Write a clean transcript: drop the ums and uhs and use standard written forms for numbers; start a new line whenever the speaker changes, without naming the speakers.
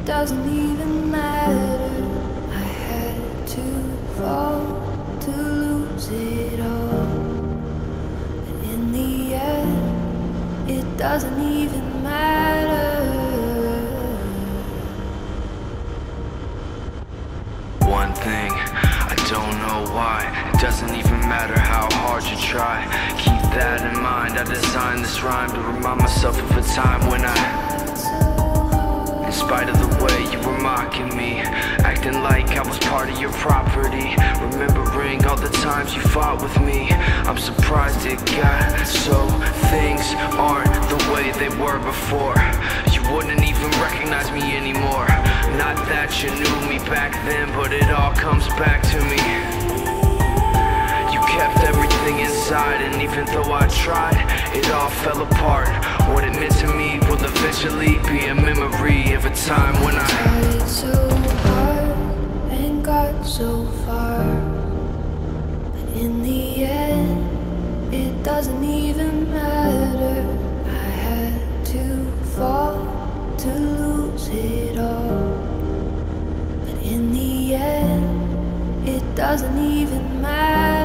Doesn't even matter. I had to fall to lose it all. But in the end, it doesn't even matter.
One thing, I don't know why. It doesn't even matter how hard you try. Keep that in mind. I designed this rhyme to remind myself of a time when in spite of the way you were mocking me, acting like I was part of your property, remembering all the times you fought with me, I'm surprised it got so things aren't the way they were before. You wouldn't even recognize me anymore. Not that you knew me back then, but it all comes back to me. You kept everything inside, and even though I tried, it all fell apart. What it meant to me will eventually be a memory of a time when I
tried so hard and got so far, but in the end, it doesn't even matter. I had to fall to lose it all, but in the end, it doesn't even matter.